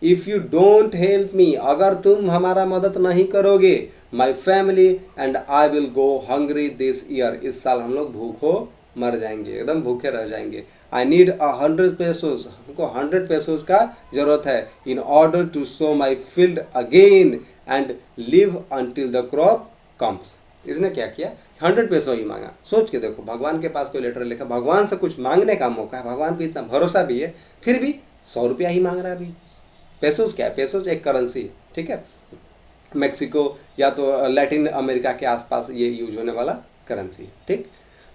If you don't help me, अगर तुम हमारा मदद नहीं करोगे, my family and I will go hungry this year, इस साल हम लोग भूखो मर जाएंगे, एकदम भूखे रह जाएंगे। आई नीड 100 पेसोस, हमको 100 पेसोस का जरूरत है, in order to sow my field again and live until the crop comes. इसने क्या किया? 100 पैसो ही मांगा। सोच के देखो, भगवान के पास कोई लेटर लिखा, भगवान से कुछ मांगने का मौका है, भगवान पे इतना भरोसा भी है, फिर भी 100 रुपया ही मांग रहा है। अभी पेसोस क्या है? पेसोस एक करेंसी है, ठीक है। मैक्सिको या तो लैटिन अमेरिका के आसपास ये यूज होने वाला करेंसी है, ठीक।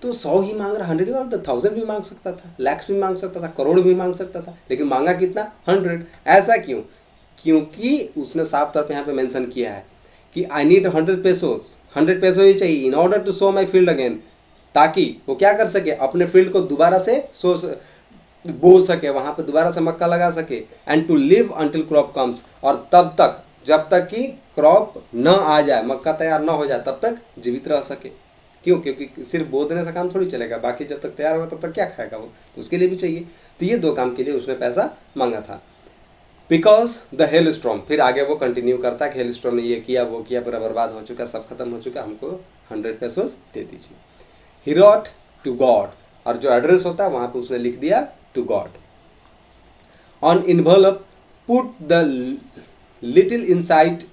तो 100 ही मांग रहा, 100 और 1000 भी मांग सकता था, लैक्स भी मांग सकता था, करोड़ भी मांग सकता था, लेकिन मांगा कितना? 100। ऐसा क्यों? क्योंकि उसने साफ तौर पे यहाँ पे मेंशन किया है कि आई नीड 100 पेसोस, 100 पैसों ही चाहिए, in order to sow my field again, ताकि वो क्या कर सके? अपने फील्ड को दोबारा से बो सके, वहां पे दोबारा से मक्का लगा सके। And to live until crop comes, और तब तक, जब तक कि क्रॉप न आ जाए, मक्का तैयार न हो जाए, तब तक जीवित रह सके। क्यों? क्योंकि सिर्फ बो देने से काम थोड़ी चलेगा, बाकी जब तक तैयार होगा तब तक क्या खाएगा वो, उसके लिए भी चाहिए। तो ये दो काम के लिए उसने पैसा मांगा था। बिकॉज द हेल स्ट्रॉम, फिर आगे वो कंटिन्यू करता है कि हेल स्ट्रॉम ने ये किया, वो किया, पूरा बर्बाद हो चुका, सब खत्म हो चुका, हमको 100 पेसोस दे दीजिए। ही रॉट टू गॉड, और जो एड्रेस होता है वहां पे उसने लिख दिया to God. An envelope put the little inside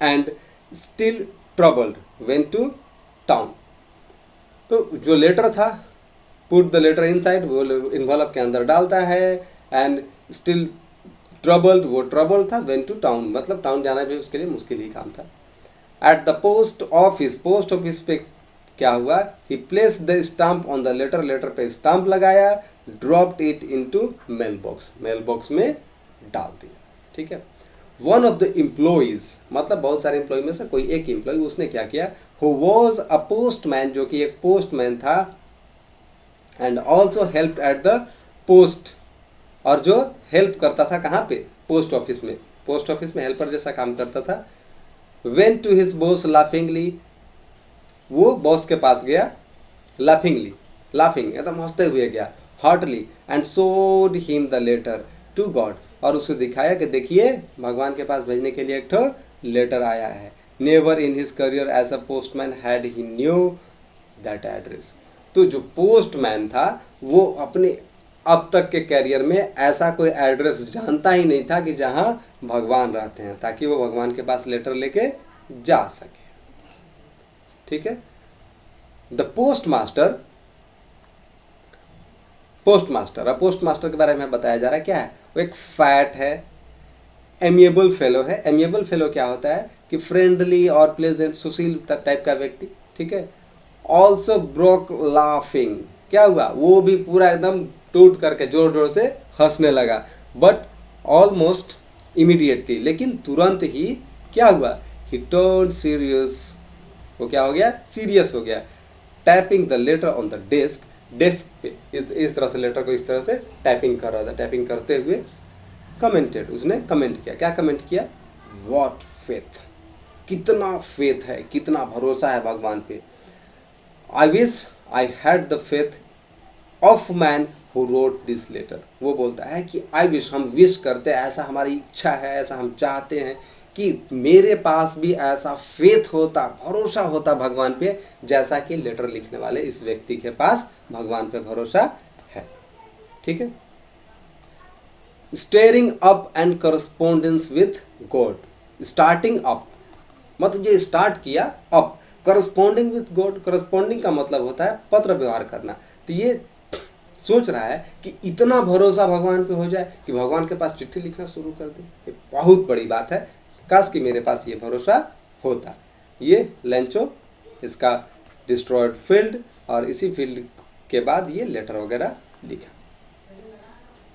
and still troubled went to town. तो जो लेटर था, पुट द लेटर इनसाइड, वो इन्वॉल्व के अंदर डालता है, एंड स्टिल ट्रबल्ड, वो ट्रबल था, वेन टू टाउन मतलब टाउन जाना भी उसके लिए मुश्किल ही काम था। At the post office, post office पे क्या हुआ? He place the stamp on the letter, letter पे स्टाम्प लगाया, dropped it into mail box, mail box में डाल दिया, ठीक है। वन ऑफ द एम्प्लॉइज, मतलब बहुत सारे एम्प्लॉय में से कोई एक एम्प्लॉय, उसने क्या किया? हु वॉज अ पोस्टमैन, जो कि एक पोस्टमैन था, and also help at the post, और जो हेल्प करता था कहाँ पे? पोस्ट ऑफिस में, पोस्ट ऑफिस में हेल्पर जैसा काम करता था। वेन टू हिज बॉस लाफिंगली, वो बॉस के पास गया, लाफिंगली, लाफिंग एकदम हंसते हुए गया, heartily, and showed him the letter to God, और उसे दिखाया कि देखिए भगवान के पास भेजने के लिए एक ठो लेटर आया है। Never in his career as a postman had he knew that address. तो जो पोस्टमैन था वो अपने अब तक के कैरियर में ऐसा कोई एड्रेस जानता ही नहीं था कि जहां भगवान रहते हैं, ताकि वो भगवान के पास लेटर लेके जा सके, ठीक है। The post master, post master, अब पोस्ट मास्टर के बारे में बताया जा रहा है क्या है? वो एक फैट है, एमिएबल फेलो है। एमिएबल फेलो क्या होता है कि फ्रेंडली और प्लेजेंट, सुशील टाइप का व्यक्ति, ठीक है। ऑल्सो ब्रोक लाफिंग, क्या हुआ? वो भी पूरा एकदम टूट करके जोर जोर से हंसने लगा, बट ऑलमोस्ट इमीडिएटली, लेकिन तुरंत ही क्या हुआ? ही टर्न सीरियस, वो क्या हो गया? सीरियस हो गया। Tapping the later on the desk, desk पे इस तरह से लेटर को इस तरह से टाइपिंग कर रहा था, टाइपिंग करते हुए कमेंटेड, उसने कमेंट किया, क्या कमेंट किया? व्हाट फेथ, कितना फेथ है, कितना भरोसा है भगवान पे। I wish I had the faith of man who wrote this letter. वो बोलता है कि आई विश, हम विश करते हैं, ऐसा हमारी इच्छा है, ऐसा हम चाहते हैं कि मेरे पास भी ऐसा फेथ होता, भरोसा होता भगवान पे, जैसा कि लेटर लिखने वाले इस व्यक्ति के पास भगवान पे भरोसा है, ठीक है। Steering up and correspondence with God, starting up मतलब ये स्टार्ट किया up, corresponding with God, corresponding का मतलब होता है पत्र व्यवहार करना। तो ये सोच रहा है कि इतना भरोसा भगवान पे हो जाए कि भगवान के पास चिट्ठी लिखना शुरू कर दे, ये बहुत बड़ी बात है, काश कि मेरे पास ये भरोसा होता। ये लेंचो इसका डिस्ट्रॉयड फील्ड और इसी फील्ड के बाद ये लेटर वगैरह लिखा।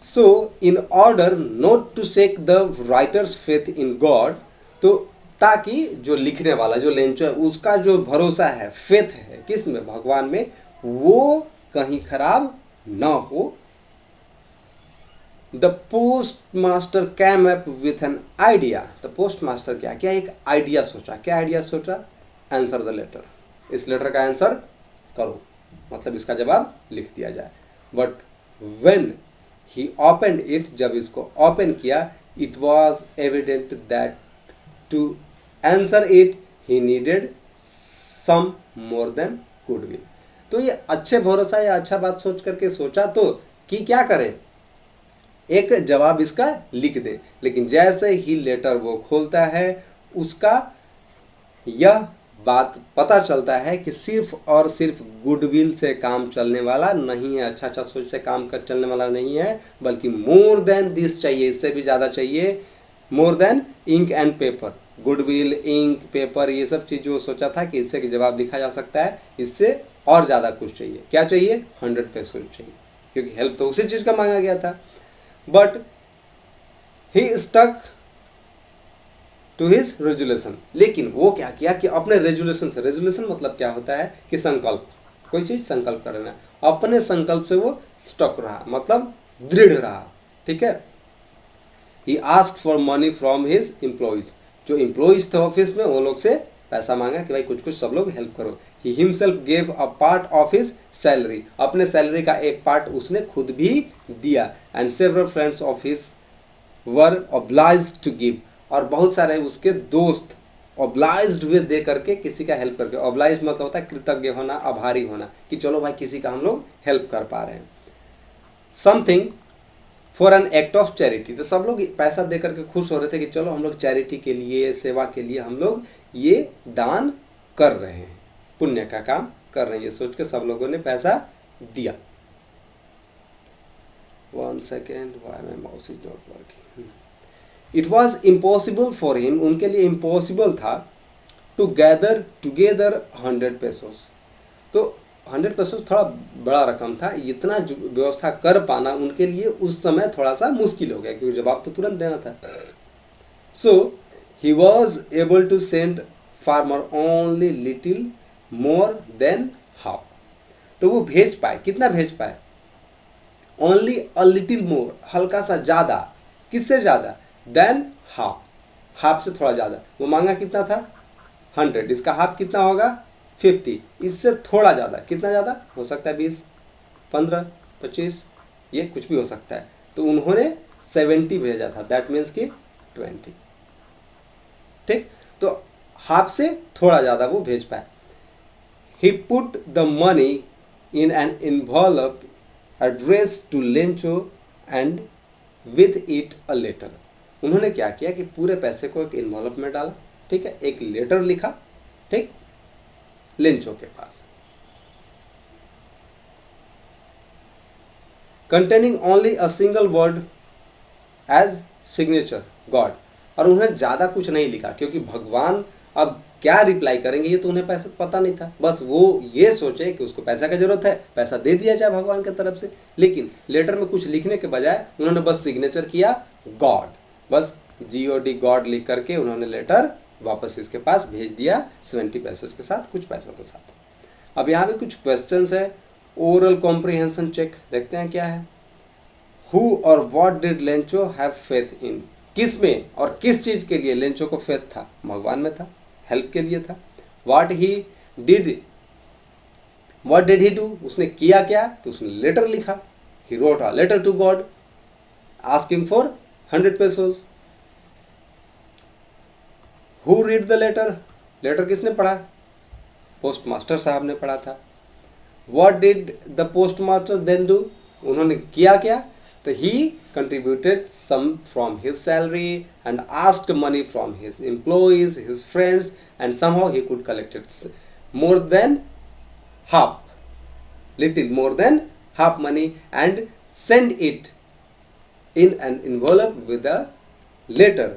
So in order not to shake the writer's faith in God, तो ताकि जो लिखने वाला जो लेंचो है उसका जो भरोसा है, फेथ है किस में, भगवान में, वो कहीं खराब ना हो। The post master came up with an idea, the post master क्या क्या एक आइडिया सोचा, क्या आइडिया सोचा, आंसर द लेटर, इस लेटर का आंसर करो, मतलब इसका जवाब लिख दिया जाए। But when he opened it, जब इसको ओपन किया, it was evident that to answer it he needed some more than goodwill. तो ये अच्छे भरोसा या अच्छा बात सोच करके सोचा तो कि क्या करें, एक जवाब इसका लिख दे, लेकिन जैसे ही लेटर वो खोलता है उसका यह बात पता चलता है कि सिर्फ और सिर्फ गुडविल से काम चलने वाला नहीं है, अच्छा अच्छा सोच से काम कर चलने वाला नहीं है, बल्कि मोर देन दिस चाहिए, इससे भी ज़्यादा चाहिए, more than ink and paper, goodwill, ink, paper, ये सब चीज़ जो सोचा था कि इससे जवाब लिखा जा सकता है, इससे और ज़्यादा कुछ चाहिए, क्या चाहिए, 100% चाहिए, क्योंकि हेल्प तो उसी चीज़ का मांगा गया था। But he stuck to his resolution, लेकिन वो क्या किया कि अपने रेजुलेशन से, रेजुलेशन मतलब क्या होता है कि संकल्प, कोई चीज़ संकल्प करना, अपने संकल्प से वो स्टक रहा, मतलब दृढ़ रहा, ठीक है। He asked for money from his employees, जो एम्प्लॉइज थे ऑफिस में वो लोग से पैसा मांगा कि भाई कुछ कुछ सब लोग हेल्प करो। He himself gave a part of his salary, अपने सैलरी का एक पार्ट उसने खुद भी दिया। And several friends of his were obliged to give, और बहुत सारे उसके दोस्त ऑब्लाइज्ड हुए दे करके, किसी का हेल्प करके, ऑब्लाइज्ड मतलब होता है कृतज्ञ होना, आभारी होना, कि चलो भाई किसी का हम लोग हेल्प कर पा रहे हैं। Something for an act of charity, तो सब लोग पैसा दे करके खुश हो रहे थे कि चलो हम लोग चैरिटी के लिए, सेवा के लिए हम लोग ये दान कर रहे हैं, पुण्य का काम कर रहे हैं, ये सोच के सब लोगों ने पैसा दिया। 1 second, why my mouse is not working. It was impossible for him, उनके लिए इम्पॉसिबल था, टू गैदर टुगेदर 100 पेसोस, तो 100 पेसोस थोड़ा बड़ा रकम था, इतना व्यवस्था कर पाना उनके लिए उस समय थोड़ा सा मुश्किल हो गया, क्योंकि जवाब तो तुरंत देना था। So he was able to send farmer only little more than half, तो वो भेज पाए, कितना भेज पाए, ओनली अ लिटिल मोर, हल्का सा ज़्यादा, किससे ज़्यादा, देन हाफ, हाफ से थोड़ा ज़्यादा, वो मांगा कितना था 100, इसका हाफ कितना होगा 50, इससे थोड़ा ज़्यादा, कितना ज़्यादा हो सकता है 20, 15, 25, ये कुछ भी हो सकता है, तो उन्होंने 70 भेजा था, दैट मीन्स कि 20, ठीक, तो हाफ से थोड़ा ज़्यादा वो भेज पाए। He put the money in an envelope address to Lencho and with it a letter, उन्होंने क्या किया कि पूरे पैसे को एक इन्वॉल्व में डाला, ठीक है, एक लेटर लिखा, ठीक, लेंचो के पास, containing only a single word as signature God, और उन्होंने ज़्यादा कुछ नहीं लिखा, क्योंकि भगवान अब क्या रिप्लाई करेंगे ये तो उन्हें पैसा पता नहीं था, बस वो ये सोचे कि उसको पैसा की जरूरत है, पैसा दे दिया जाए भगवान की तरफ से, लेकिन लेटर में कुछ लिखने के बजाय उन्होंने बस सिग्नेचर किया गॉड, बस GOD गॉड लिख करके उन्होंने लेटर वापस इसके पास भेज दिया 70 पैसों के साथ, कुछ पैसों के साथ। अब यहाँ पे कुछ क्वेश्चंस है, ओरल कॉम्प्रिहेंशन चेक, देखते हैं क्या है। हु और what did Lencho have faith in, किस में और किस चीज़ के लिए लेंचो को फेथ था, भगवान में था, हेल्प के लिए था। व्हाट डिड ही डू, उसने किया क्या, तो उसने लेटर लिखा, he wrote a letter to God asking for 100 pesos. Who read the letter, letter किसने पढ़ा, पोस्ट मास्टर साहब ने पढ़ा था। What did the post master then do, उन्होंने किया क्या, तो he contributed some from his salary and asked money from his employees, his friends, and somehow he could collect it more than half, little more than half money, and send it in an envelope with a letter.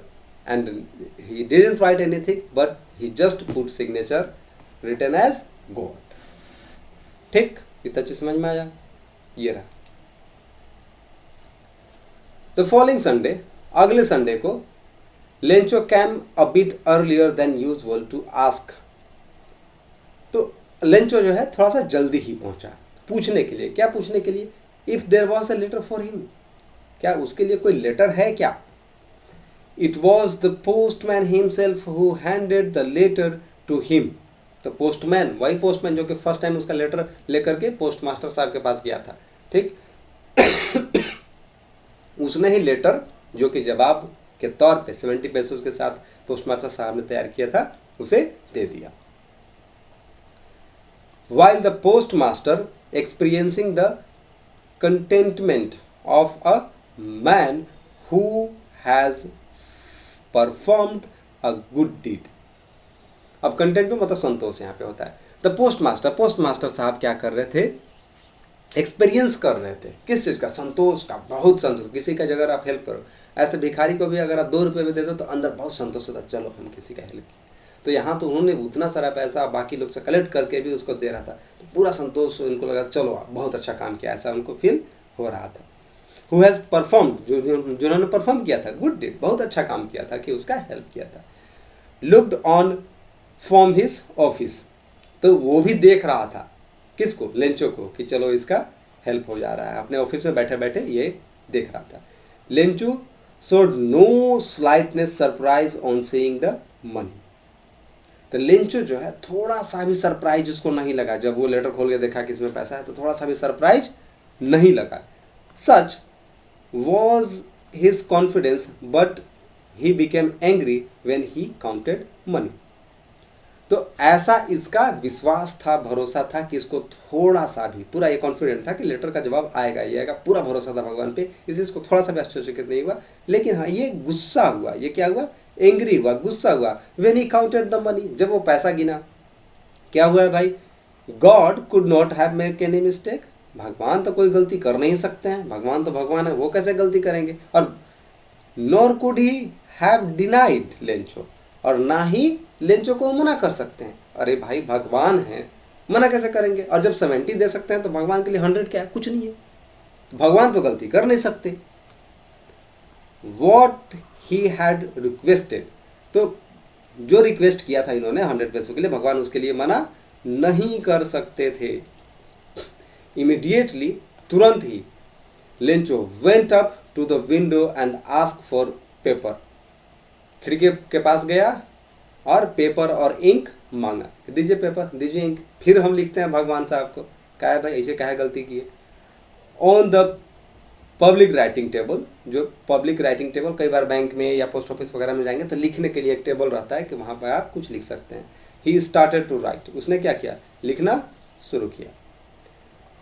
And he didn't write anything, but he just put signature written as God. ठीक, इतना चीज समझ में आया? ये रहा। The following Sunday, अगले Sunday को, Lencho came a bit earlier than usual to ask. तो लेंचो जो है थोड़ा सा जल्दी ही पहुंचा पूछने के लिए। क्या पूछने के लिए? If there was a letter for him, क्या उसके लिए कोई लेटर है क्या? It was the postman himself who handed the letter to him. तो पोस्टमैन, वही पोस्टमैन जो कि फर्स्ट टाइम उसका लेटर लेकर के पोस्ट मास्टर साहब के पास गया था, ठीक। उसने ही लेटर जो कि जवाब के तौर पे 70 पैसों के साथ पोस्ट मास्टर साहब ने तैयार किया था उसे दे दिया। While the postmaster experiencing the contentment of a man who has performed a good deed। अब कंटेंट में मतलब संतोष यहाँ पे होता है। द पोस्टमास्टर साहब क्या कर रहे थे? एक्सपीरियंस कर रहे थे किस चीज़ का? संतोष का, बहुत संतोष। किसी का अगर आप हेल्प करो, ऐसे भिखारी को भी अगर आप 2 रुपये भी दे दो तो अंदर बहुत संतोष होता है, चलो हम किसी का हेल्प किए। तो यहाँ तो उन्होंने उतना सारा पैसा बाकी लोग से कलेक्ट करके भी उसको दे रहा था, तो पूरा संतोष उनको लगा, चलो बहुत अच्छा काम किया, ऐसा उनको फील हो रहा था। हु हैज़ परफॉर्म्ड, जिन्होंने परफॉर्म किया था, गुड डिड, बहुत अच्छा काम किया था कि उसका हेल्प किया था। Looked on from his office, तो वो भी देख रहा था किसको? लेंचो को, कि चलो इसका हेल्प हो जा रहा है। अपने ऑफिस में बैठे बैठे ये देख रहा था। Lencho showed no slightness surprise on seeing the money. तो लेंचो जो है थोड़ा सा भी सरप्राइज उसको नहीं लगा जब वो लेटर खोल के देखा कि इसमें पैसा है, तो थोड़ा सा भी सरप्राइज नहीं लगा। सच was his confidence but he became angry when he counted money. तो ऐसा इसका विश्वास था, भरोसा था कि इसको थोड़ा सा भी, पूरा ये कॉन्फिडेंट था कि लेटर का जवाब आएगा ही आएगा, पूरा भरोसा था भगवान पे, इसलिए इसको थोड़ा सा भी आश्चर्यचकित नहीं हुआ। लेकिन हाँ, ये गुस्सा हुआ। ये क्या हुआ? एंग्री हुआ, गुस्सा हुआ। When he counted the money, जब वो पैसा गिना। क्या हुआ है भाई? God could not have made any mistake. भगवान तो कोई गलती कर नहीं सकते हैं, भगवान तो भगवान है, वो कैसे गलती करेंगे? और nor could he have denied Lencho, और ना ही लेंचो को मना कर सकते हैं। अरे भाई भगवान है, मना कैसे करेंगे? और जब 70 दे सकते हैं तो भगवान के लिए 100 क्या है? कुछ नहीं है। तो भगवान तो गलती कर नहीं सकते। वॉट ही हैड रिक्वेस्टेड, तो जो रिक्वेस्ट किया था इन्होंने 100 पैसों के लिए, भगवान उसके लिए मना नहीं कर सकते थे। इमीडिएटली, तुरंत ही, Lencho went up to the window and ask for paper. खिड़की के पास गया और पेपर और इंक मांगा, दीजिए पेपर, दीजिए इंक, फिर हम लिखते हैं भगवान साहब को। क्या है भाई, ऐसे क्या है गलती की है? On the public writing table, जो पब्लिक राइटिंग टेबल कई बार बैंक में या पोस्ट ऑफिस वगैरह में जाएंगे तो लिखने के लिए एक टेबल रहता है कि वहाँ पर आप कुछ लिख सकते हैं। ही स्टार्टेड टू राइट, उसने क्या किया? लिखना शुरू किया।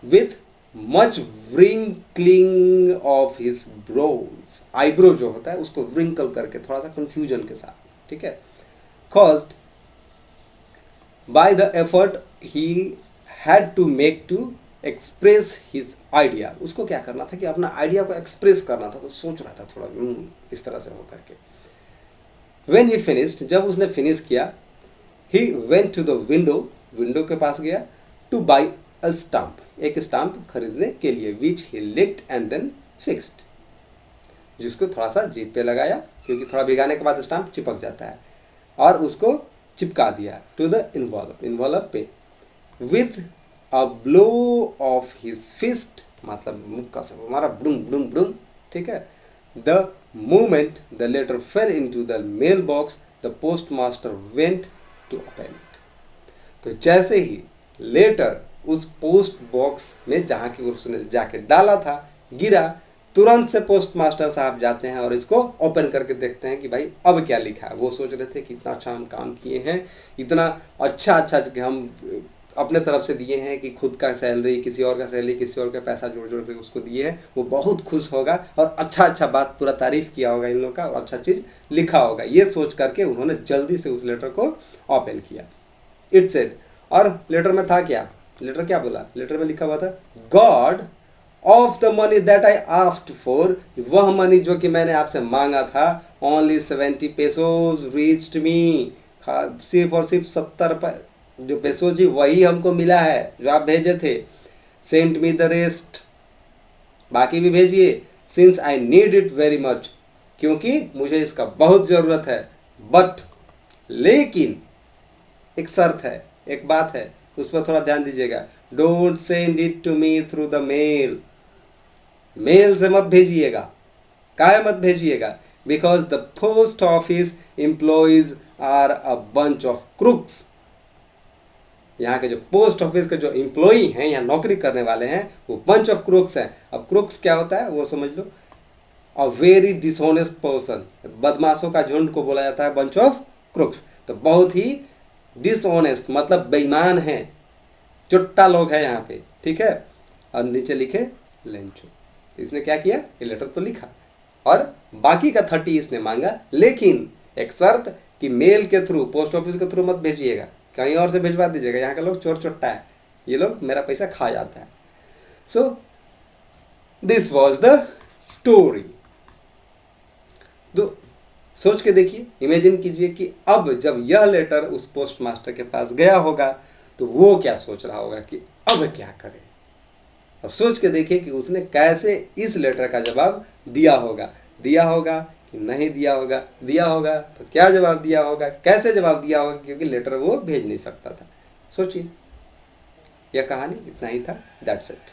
With much wrinkling of his brows, eyebrow जो होता है उसको व्रिंकल करके, थोड़ा सा कंफ्यूजन के साथ, ठीक है। Caused by the effort he had to make to express his idea, उसको क्या करना था कि अपना आइडिया को एक्सप्रेस करना था, तो सोच रहा था थोड़ा इस तरह से हो करके। When he finished, जब उसने फिनिश किया, he went to the window, window के पास गया, to buy a stamp, एक स्टाम्प खरीदने के लिए, which he licked and then fixed, जिसको थोड़ा सा जीभ पे लगाया, क्योंकि थोड़ा भिगाने के बाद स्टाम्प चिपक जाता है, और उसको चिपका दिया टू द इन्वॉल्व पे। With a blow of his fist, मतलब मुक्का से हमारा बुडुम बुडुम बुडुम, ठीक है। The moment the letter fell into the mail box, the post master went to open it. तो जैसे ही लेटर उस पोस्ट बॉक्स में जहाँ की उसने जाके डाला था गिरा, तुरंत से पोस्ट मास्टर साहब जाते हैं और इसको ओपन करके देखते हैं कि भाई अब क्या लिखा है। वो सोच रहे थे कि इतना अच्छा हम काम किए हैं, इतना अच्छा कि हम अपने तरफ से दिए हैं कि खुद का सैलरी, किसी और का सैलरी, किसी और का पैसा जोड़ जोड़ के उसको दिए हैं, वो बहुत खुश होगा और अच्छा अच्छा बात पूरा तारीफ किया होगा इन लोग का और अच्छा चीज़ लिखा होगा। ये सोच करके उन्होंने जल्दी से उस लेटर को ओपन किया। इट सेड, और लेटर में था क्या, लेटर क्या बोला, लेटर में लिखा हुआ था God of the money that I asked for, वह मनी जो कि मैंने आपसे मांगा था, ओनली 70 पेसोज रीच्ड मी, सिर्फ और सिर्फ 70 जो पेसो जी वही हमको मिला है जो आप भेजे थे। सेंट मी द रेस्ट, बाकी भी भेजिए, since I need it very much, क्योंकि मुझे इसका बहुत ज़रूरत है। बट, लेकिन एक शर्त है, एक बात है, उस पर थोड़ा ध्यान दीजिएगा। Don't send it to me through the mail, mail से मत भेजिएगा। काहे मत भेजिएगा? Because the post office employees are a bunch of crooks, यहाँ के जो पोस्ट ऑफिस के जो एम्प्लॉई हैं, यहाँ नौकरी करने वाले हैं, वो बंच ऑफ क्रुक्स हैं। अब क्रुक्स क्या होता है वो समझ लो, अ वेरी डिसऑनेस्ट पर्सन, बदमाशों का झुंड को बोला जाता है बंच ऑफ क्रुक्स। तो बहुत ही डिसऑनेस्ट मतलब बेईमान हैं, चुट्टा लोग हैं यहाँ पे, ठीक है। और नीचे लिखे लेंचो। तो इसने क्या किया, ये लेटर तो लिखा और बाकी का 30 इसने मांगा, लेकिन एक शर्त कि मेल के थ्रू, पोस्ट ऑफिस के थ्रू मत भेजिएगा, कहीं और से भिजवा दीजिएगा, यहाँ के लोग चोर चुट्टा है, ये लोग मेरा पैसा खा जाता है। So this was the story. तो सोच के देखिए, इमेजिन कीजिए कि अब जब यह लेटर उस पोस्ट मास्टर के पास गया होगा तो वो क्या सोच रहा होगा कि अब क्या करे। अब सोच के देखिए कि उसने कैसे इस लेटर का जवाब दिया होगा कि नहीं दिया होगा, दिया होगा तो क्या जवाब दिया होगा, कैसे जवाब दिया होगा, क्योंकि लेटर वो भेज नहीं सकता था। सोचिए, यह कहानी इतना ही था। That's it.